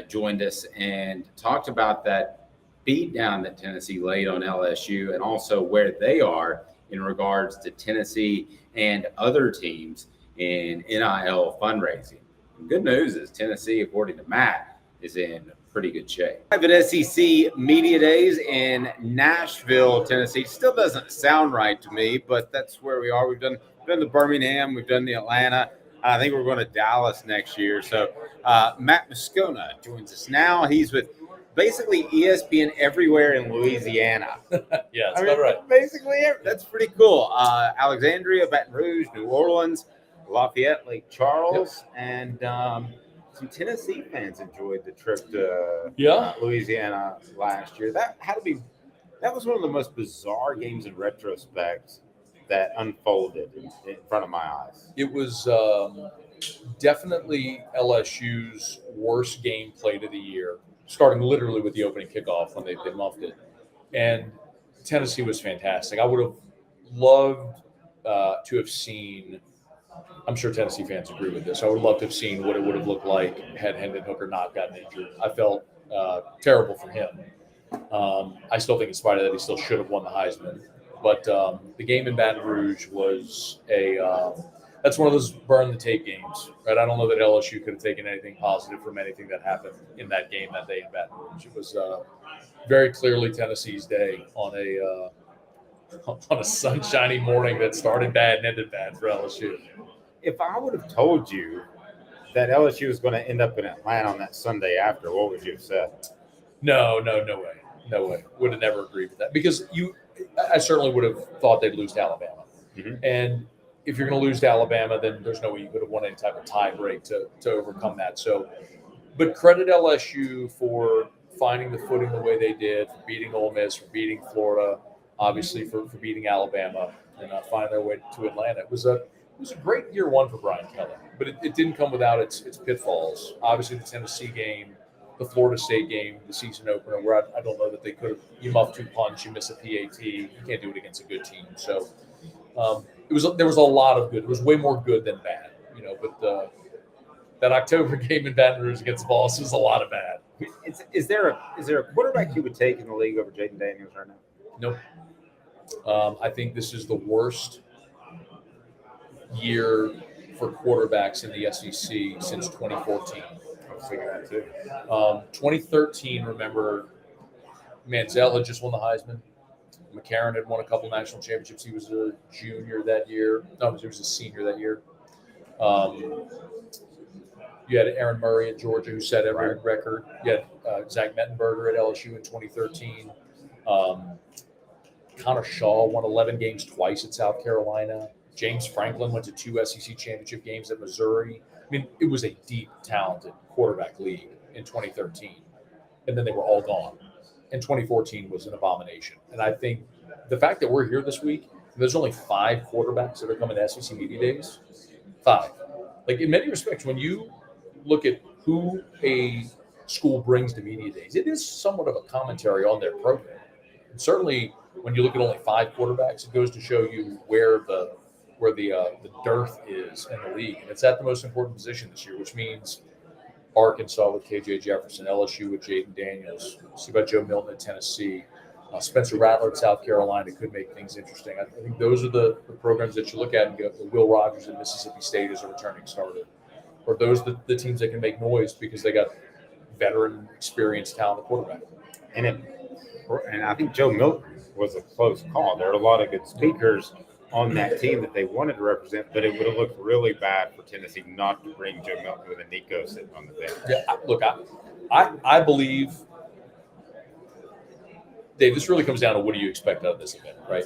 joined us and talked about that beat down that Tennessee laid on LSU, and also where they are in regards to Tennessee and other teams in NIL fundraising. And good news is Tennessee, according to Matt, is in pretty good shape. I have an SEC Media Days in Nashville, Tennessee. Still doesn't sound right to me, but that's where we are. We've done the Birmingham, we've done the Atlanta. I think we're going to Dallas next year. So Matt Moscona joins us now. He's with basically ESPN everywhere in Louisiana. Yeah, that's about right. Basically, that's pretty cool. Alexandria, Baton Rouge, New Orleans, Lafayette, Lake Charles, and some Tennessee fans enjoyed the trip to Louisiana last year. That was one of the most bizarre games in retrospect that unfolded in front of my eyes. It was definitely LSU's worst game played of the year, starting literally with the opening kickoff when they muffed it. And Tennessee was fantastic. I would have loved to have seen – I'm sure Tennessee fans agree with this. I would love to have seen what it would have looked like had Hendon Hooker not gotten injured. I felt terrible for him. I still think in spite of that he still should have won the Heisman. But the game in Baton Rouge was that's one of those burn the tape games, right? I don't know that LSU could have taken anything positive from anything that happened in that game that day in Baton Rouge. It was very clearly Tennessee's day on a sunshiny morning that started bad and ended bad for LSU. If I would have told you that LSU was going to end up in Atlanta on that Sunday after, what would you have said? No way. Would have never agreed with that because I certainly would have thought they'd lose to Alabama. Mm-hmm. And if you're going to lose to Alabama, then there's no way you could have won any type of tie break to overcome that. So, but credit LSU for finding the footing the way they did, for beating Ole Miss, for beating Florida, obviously for beating Alabama, and finding their way to Atlanta. It was a great year one for Brian Kelly, but it didn't come without its pitfalls. Obviously, the Tennessee game, the Florida State game, the season opener, where I don't know that they could have. You muff two punch, you miss a PAT, you can't do it against a good team. So there was a lot of good. It was way more good than bad. but that October game in Baton Rouge against the Vols was a lot of bad. Is there a quarterback you would take in the league over Jaden Daniels right now? Nope. I think this is the worst year for quarterbacks in the SEC since 2014. I was thinking that too. 2013, remember, Manziel had just won the Heisman. McCarron had won a couple national championships. He was a junior that year. No, he was a senior that year. You had Aaron Murray at Georgia, who set every record. You had Zach Mettenberger at LSU in 2013. Connor Shaw won 11 games twice at South Carolina. James Franklin went to 2 SEC championship games at Missouri. I mean, it was a deep, talented quarterback league in 2013. And then they were all gone. And 2014 was an abomination. And I think the fact that we're here this week, there's only 5 quarterbacks that are coming to SEC Media Days. 5. Like, in many respects, when you look at who a school brings to Media Days, it is somewhat of a commentary on their program. And certainly, when you look at only 5 quarterbacks, it goes to show you where the dearth is in the league. And it's at the most important position this year, which means Arkansas with KJ Jefferson, LSU with Jaden Daniels, see about Joe Milton at Tennessee, Spencer Rattler at South Carolina could make things interesting. I think those are the programs that you look at and go, Will Rogers at Mississippi State is a returning starter. Or those the teams that can make noise because they got veteran, experienced, talented quarterback. And I think Joe Milton was a close call. There are a lot of good speakers on that team that they wanted to represent, but it would have looked really bad for Tennessee not to bring Joe Milton with a Nico sitting on the bench. Yeah, I believe, Dave, this really comes down to what do you expect out of this event, right?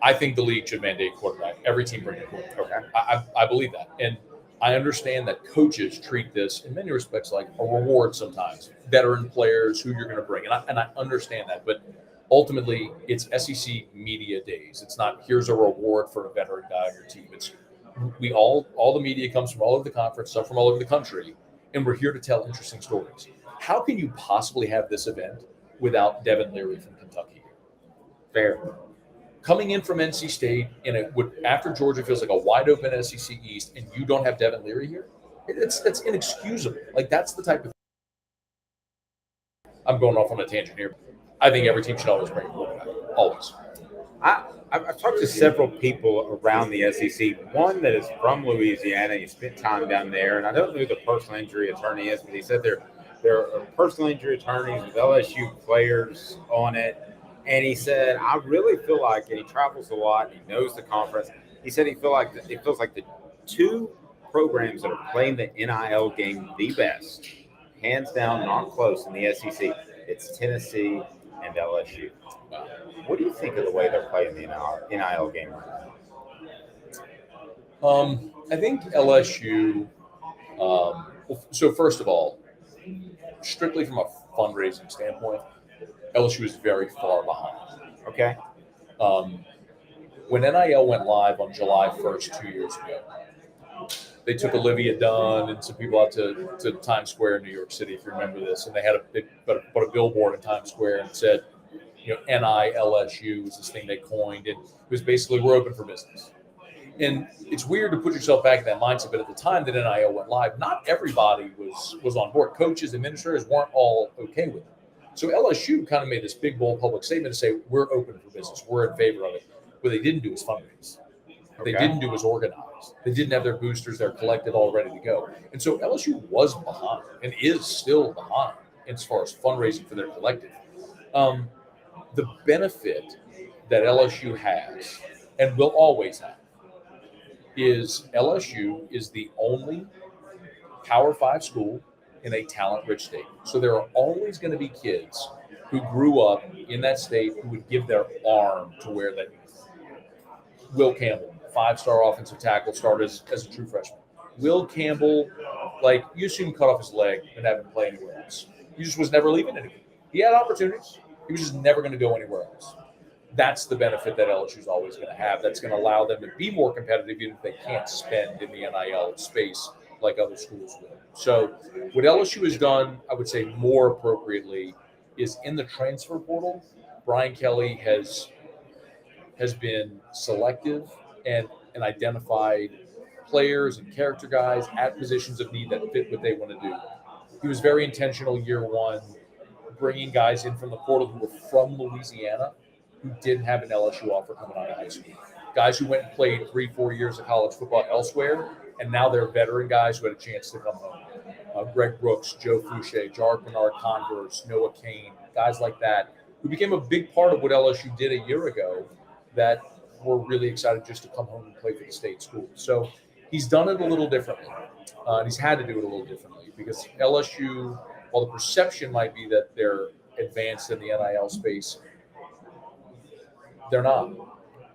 I think the league should mandate quarterback. Every team bring a quarterback. Okay. I believe that. And I understand that coaches treat this in many respects like a reward sometimes. Veteran players, who you're going to bring. And I understand that. But ultimately, it's SEC Media Days. It's not here's a reward for a veteran guy on your team. It's all the media comes from all over the conference, some from all over the country, and we're here to tell interesting stories. How can you possibly have this event without Devin Leary from Kentucky? Fair. Coming in from NC State after Georgia feels like a wide open SEC East, and you don't have Devin Leary here, that's inexcusable. Like, that's the type of. I'm going off on a tangent here. I think every team should always bring a quarterback. Always. I've talked to several people around the SEC. One that is from Louisiana. He spent time down there, and I don't know who the personal injury attorney is, but he said there are personal injury attorneys with LSU players on it. And he said, I really feel like, and he travels a lot, he knows the conference. He said it feels like the 2 programs that are playing the NIL game the best, hands down, not close in the SEC. It's Tennessee and LSU. What do you think of the way they're playing the NIL game right now? I think LSU. So first of all, strictly from a fundraising standpoint, LSU is very far behind. Okay. When NIL went live on July 1st 2 years ago, they took Olivia Dunn and some people out to Times Square in New York City, if you remember this, and they put a billboard in Times Square and said, NILSU was this thing they coined, and it was basically we're open for business. And it's weird to put yourself back in that mindset, but at the time that NIL went live, not everybody was on board. Coaches, administrators weren't all okay with it. So LSU kind of made this big, bold public statement to say, we're open for business. We're in favor of it. What they didn't do is fundraise. They didn't do is organize. They didn't have their boosters. They're collected, all ready to go. And so LSU was behind and is still behind as far as fundraising for their collective. The benefit that LSU has and will always have is LSU is the only Power 5 school in a talent-rich state. So there are always going to be kids who grew up in that state who would give their arm to wear that uniform. Will Campbell, 5-star offensive tackle, started as a true freshman. Will Campbell, you assume cut off his leg and have him play anywhere else. He just was never leaving anywhere. He had opportunities. He was just never going to go anywhere else. That's the benefit that LSU is always going to have. That's going to allow them to be more competitive even if they can't spend in the NIL space like other schools will. So what LSU has done, I would say more appropriately, is in the transfer portal, Brian Kelly has been selective and identified players and character guys at positions of need that fit what they want to do. He was very intentional year one, bringing guys in from the portal who were from Louisiana who didn't have an LSU offer coming out of high school. Guys who went and played 3-4 years of college football elsewhere, and now they're veteran guys who had a chance to come home. Greg Brooks, Joe Fouché, Jark Bernard Converse, Noah Kane, guys like that, who became a big part of what LSU did a year ago that were really excited just to come home and play for the state school. So he's done it a little differently, and he's had to do it a little differently because LSU, while the perception might be that they're advanced in the NIL space, they're not.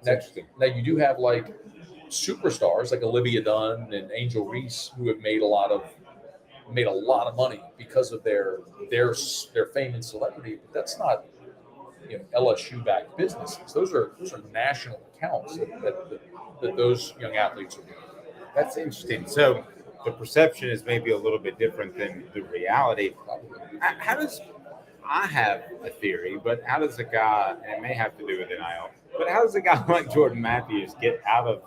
Now you do have like superstars like Olivia Dunn and Angel Reese who have made a lot of money because of their fame and celebrity, but that's not LSU backed businesses. Those are national accounts that those young athletes are doing. That's interesting. So the perception is maybe a little bit different than the reality. I have a theory, but how does a guy, and it may have to do with NIL, but how does a guy like Jordan Matthews get out of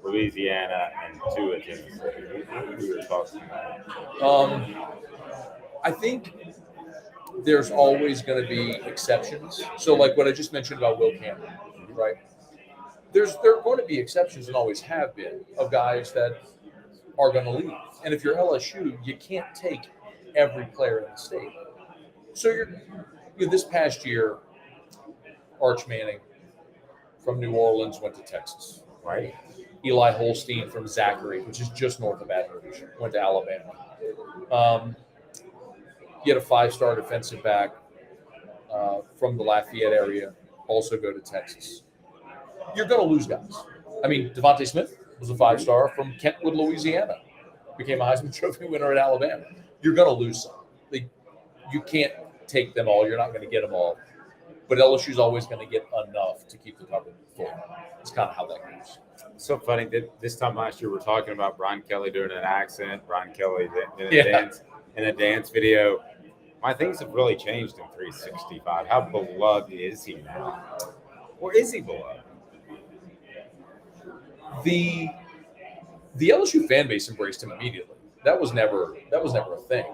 Louisiana and to a Tennessee? We were talking about. I think there's always going to be exceptions. So like what I just mentioned about Will Campbell, right? There are going to be exceptions and always have been of guys that are going to leave. And if you're LSU, you can't take every player in the state. So this past year, Arch Manning from New Orleans went to Texas, right? Eli Holstein from Zachary, which is just north of Baton Rouge, went to Alabama. You had a 5-star defensive back from the Lafayette area also go to Texas. You're going to lose guys. I mean, Devontae Smith was a 5-star from Kentwood, Louisiana, became a Heisman Trophy winner at Alabama. You're going to lose some. You can't take them all. You're not going to get them all. But LSU's always going to get enough to keep the cupboard full. It's kind of how that goes. So funny that this time last year we're talking about Brian Kelly doing an accent. Brian Kelly in a dance video. My things have really changed in 365. How beloved is he now? Or is he beloved? The LSU fan base embraced him immediately. That was never a thing.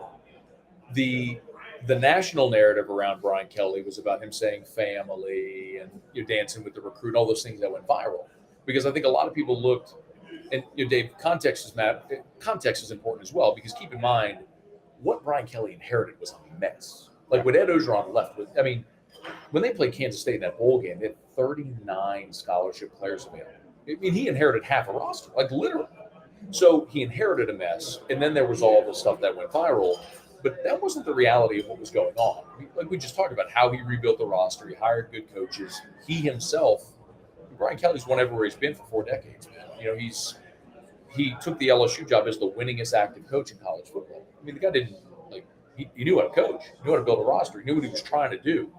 The national narrative around Brian Kelly was about him saying family and you're dancing with the recruit, all those things that went viral. Because I think a lot of people looked, and Dave, context is important as well, because keep in mind, what Brian Kelly inherited was a mess. Like what Ed Ogeron left with, I mean, when they played Kansas State in that bowl game, they had 39 scholarship players available. I mean, he inherited half a roster, like literally. So he inherited a mess, and then there was all the stuff that went viral. But that wasn't the reality of what was going on. Like we just talked about how he rebuilt the roster. He hired good coaches. He himself, Brian Kelly's won everywhere he's been for 4 decades, man. He took the LSU job as the winningest active coach in college football. I mean, the guy didn't he knew how to coach, he knew how to build a roster, he knew what he was trying to do.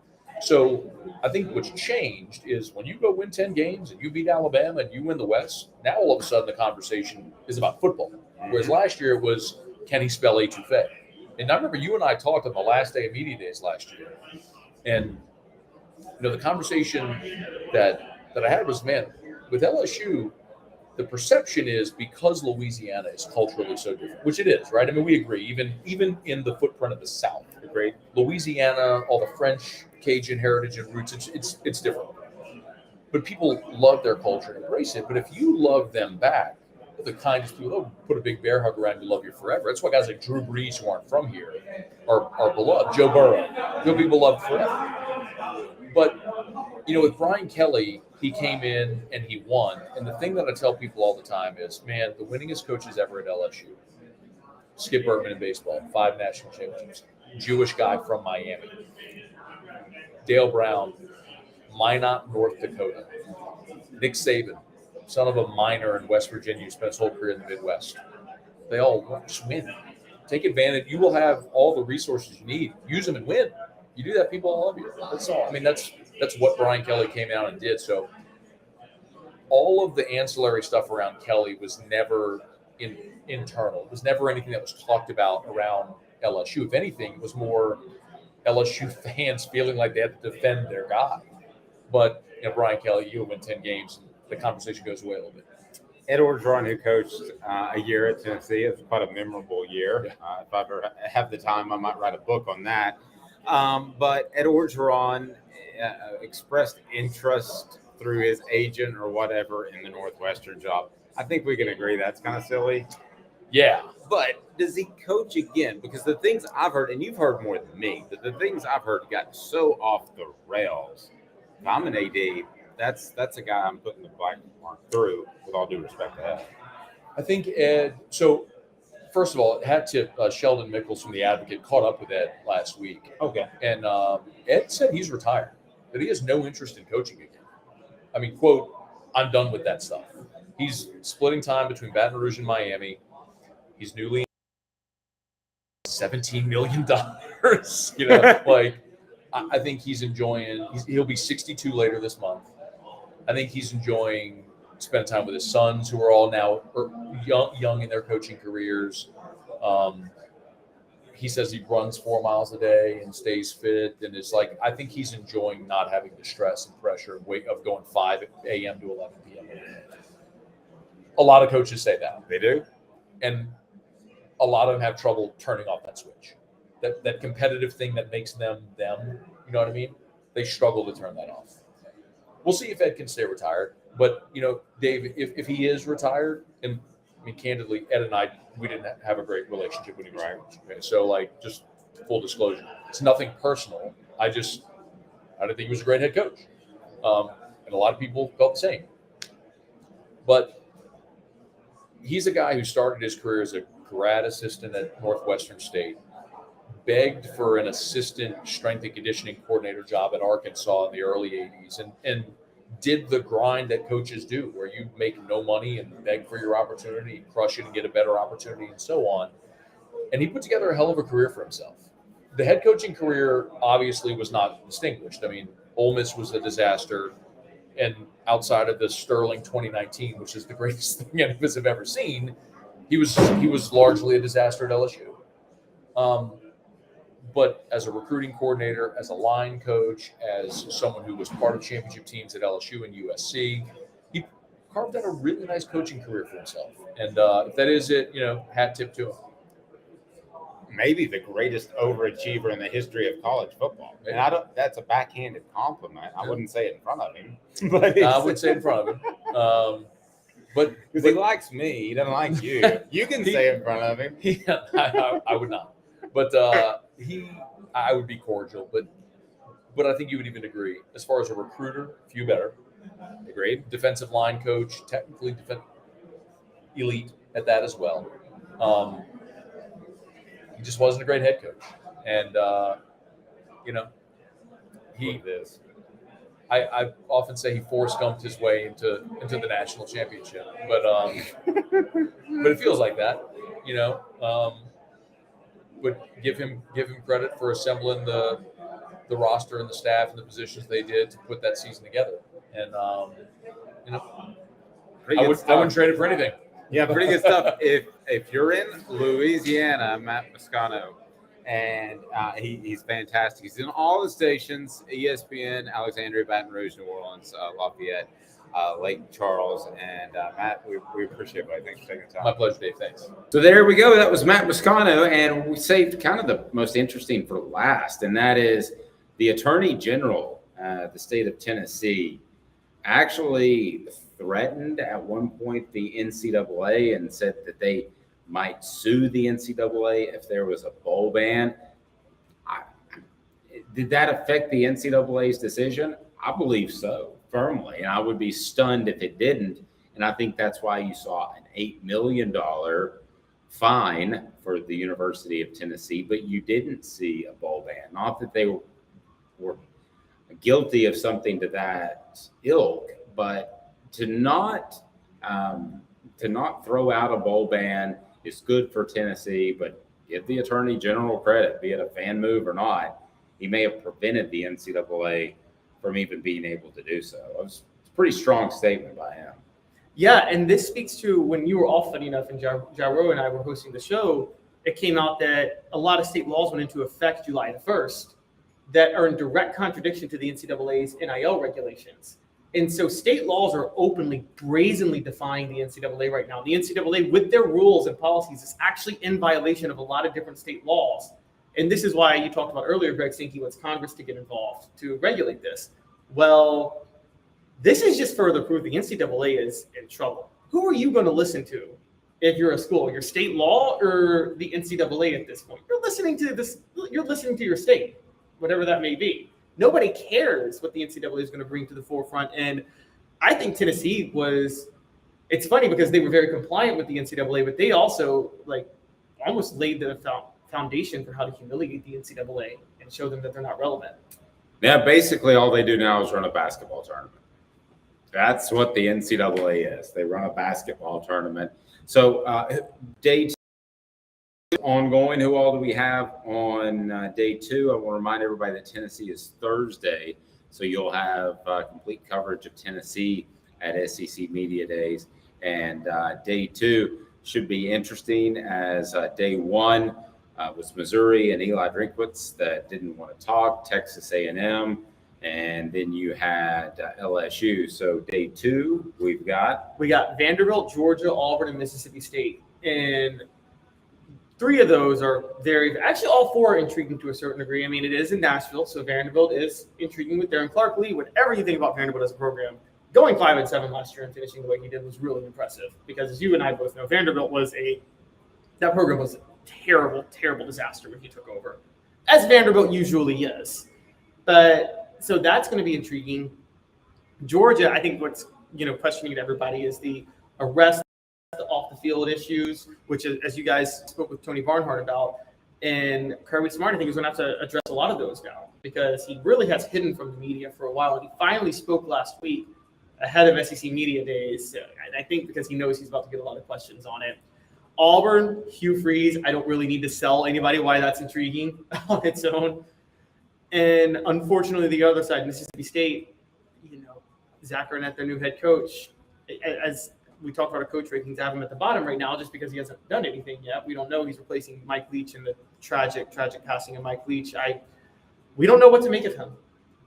So I think what's changed is when you go win 10 games and you beat Alabama and you win the West, now all of a sudden the conversation is about football. Whereas last year it was, can he spell etouffee? And I remember you and I talked on the last day of media days last year, and the conversation that I had was, man, with LSU, the perception is because Louisiana is culturally so different, which it is, right? I mean, we agree, even in the footprint of the South, right? Louisiana, all the French, Cajun heritage and roots, it's different. But people love their culture and embrace it. But if you love them back, the kindest people, they'll put a big bear hug around you, love you forever. That's why guys like Drew Brees, who aren't from here, are beloved. Joe Burrow, he'll be beloved forever. But, with Brian Kelly, he came in and he won. And the thing that I tell people all the time is, man, the winningest coaches ever at LSU, Skip Bertman in baseball, 5 national championships, Jewish guy from Miami, Dale Brown, Minot, North Dakota, Nick Saban, son of a miner in West Virginia, who spent his whole career in the Midwest. They all just win. Take advantage. You will have all the resources you need. Use them and win. You do that, people will love you. That's all. I mean, that's what Brian Kelly came out and did. So all of the ancillary stuff around Kelly was never internal. It was never anything that was talked about around LSU. If anything, it was more LSU fans feeling like they had to defend their guy. But Brian Kelly, you win 10 games, and the conversation goes away a little bit. Ed Orgeron, who coached a year at Tennessee, it was quite a memorable year. If I ever have the time, I might write a book on that. But Ed Orgeron expressed interest through his agent or whatever in the Northwestern job. I think we can agree that's kind of silly. Yeah. But does he coach again? Because the things I've heard, and you've heard more than me, but the things I've heard got so off the rails. If I'm an AD, that's a guy I'm putting the black mark through, with all due respect to Ed. I think Ed, so first of all, hat tip, Sheldon Mickles from The Advocate caught up with Ed last week. Okay. And Ed said he's retired, that he has no interest in coaching again. I mean, quote, I'm done with that stuff. He's splitting time between Baton Rouge and Miami. He's newly $17 million. You know, like, I think he's enjoying, he'll be 62 later this month. I think he's enjoying spending time with his sons, who are all now young in their coaching careers. He says he runs 4 miles a day and stays fit, and it's like, I think he's enjoying not having the stress and pressure of going 5 a.m. to 11 p.m. A lot of coaches say that. They do. And a lot of them have trouble turning off that switch. That competitive thing that makes them, you know what I mean? They struggle to turn that off. We'll see if Ed can stay retired. But, you know, Dave, if he is retired, and I mean, candidly, Ed and I, we didn't have a great relationship when he was coach. Okay? So, like, just full disclosure, it's nothing personal. I didn't think he was a great head coach. And a lot of people felt the same. But he's a guy who started his career as a grad assistant at Northwestern State, begged for an assistant strength and conditioning coordinator job at Arkansas in the early 80s, and did the grind that coaches do, where you make no money and beg for your opportunity, and crush it and get a better opportunity, and so on. And he put together a hell of a career for himself. The head coaching career obviously was not distinguished. I mean, Ole Miss was a disaster, and outside of the sterling 2019, which is the greatest thing any of us have ever seen, he was largely a disaster at LSU. But as a recruiting coordinator, as a line coach, as someone who was part of championship teams at LSU and USC, he carved out a really nice coaching career for himself. And if that is it, you know, hat tip to him. Maybe the greatest overachiever in the history of college football. And that's a backhanded compliment. I wouldn't say it in front of him. But I wouldn't say it in front of him. But he likes me. He doesn't like you. You can say it in front of him. I would not. But I would be cordial. But I think you would even agree. As far as a recruiter, few better. Agreed. Defensive line coach, technically elite at that as well. He just wasn't a great head coach. And, you know, I often say he Forrest Gumped his way into the national championship. But it feels like that, you know. But give him credit for assembling the roster and the staff and the positions they did to put that season together. And, you know, I wouldn't trade it for anything. Yeah, pretty good stuff. If you're in Louisiana, Matt Moscona, and he's fantastic. He's in all the stations: ESPN, Alexandria, Baton Rouge, New Orleans, Lafayette, Lake Charles, and Matt, we appreciate it, buddy. Thanks for taking the time. My pleasure, Dave. Thanks. So there we go. That was Matt Moscona, and we saved kind of the most interesting for last, and that is the Attorney General, the state of Tennessee, actually threatened at one point the NCAA and said that they might sue the NCAA if there was a bowl ban. Did that affect the NCAA's decision? I believe so, firmly, and I would be stunned if it didn't. And I think that's why you saw an $8 million fine for the University of Tennessee, but you didn't see a bowl ban. Not that they were guilty of something to that ilk, but to not throw out a bowl ban is good for Tennessee, but give the Attorney General credit, be it a fan move or not. He may have prevented the NCAA from even being able to do so. It's a pretty strong statement by him. Yeah, and this speaks to when you were all funny enough and Jairo and I were hosting the show, it came out that a lot of state laws went into effect July the 1st that are in direct contradiction to the NCAA's NIL regulations. And so state laws are openly, brazenly defying the NCAA right now. The NCAA, with their rules and policies, is actually in violation of a lot of different state laws. And this is why you talked about earlier, Greg Sankey wants Congress to get involved to regulate this. Well, this is just further proof the NCAA is in trouble. Who are you going to listen to if you're a school? Your state law or the NCAA at this point? You're listening to this. You're listening to your state, whatever that may be. Nobody cares what the NCAA is going to bring to the forefront. And I think Tennessee was, it's funny because they were very compliant with the NCAA, but they also almost laid the foundation for how to humiliate the NCAA and show them that they're not relevant. Yeah, basically all they do now is run a basketball tournament. That's what the NCAA is. They run a basketball tournament. So day 2 ongoing. Who all do we have on day 2? I want to remind everybody that Tennessee is Thursday, so you'll have complete coverage of Tennessee at SEC Media Days. And day 2 should be interesting, as day 1 was Missouri and Eli Drinkwitz that didn't want to talk, Texas A&M, and then you had LSU. So day 2, we got Vanderbilt, Georgia, Auburn, and Mississippi State. And 3 of those are actually all 4 are intriguing to a certain degree. I mean, it is in Nashville, so Vanderbilt is intriguing with Darren Clark Lee. Whatever you think about Vanderbilt as a program, going 5-7 last year and finishing the way he did was really impressive, because as you and I both know, Vanderbilt that program was a terrible, terrible disaster when he took over, as Vanderbilt usually is. But so that's going to be intriguing. Georgia, I think what's questioning everybody is the arrest, the off the field issues, which is, as you guys spoke with Tony Barnhart about, and Kirby Smart, I think, is going to have to address a lot of those now, because he really has hidden from the media for a while. And he finally spoke last week ahead of SEC Media Days, and I think because he knows he's about to get a lot of questions on it. Auburn, Hugh Freeze, I don't really need to sell anybody why that's intriguing on its own. And unfortunately, the other side, Mississippi State, Zach Arnett, their new head coach, as we talked about our coach rankings, I have him at the bottom right now just because he hasn't done anything yet. We don't know. He's replacing Mike Leach in the tragic passing of Mike Leach. We don't know what to make of him.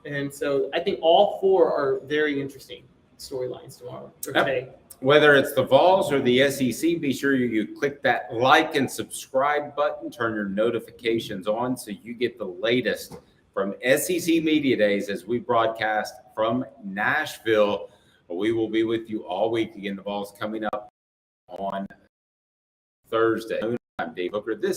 And so I think all 4 are very interesting storylines tomorrow or today. Whether it's the Vols or the SEC, be sure you click that like and subscribe button, turn your notifications on so you get the latest from SEC Media Days as we broadcast from Nashville. We will be with you all week. Again, the Vols coming up on Thursday. I'm Dave Hooker. This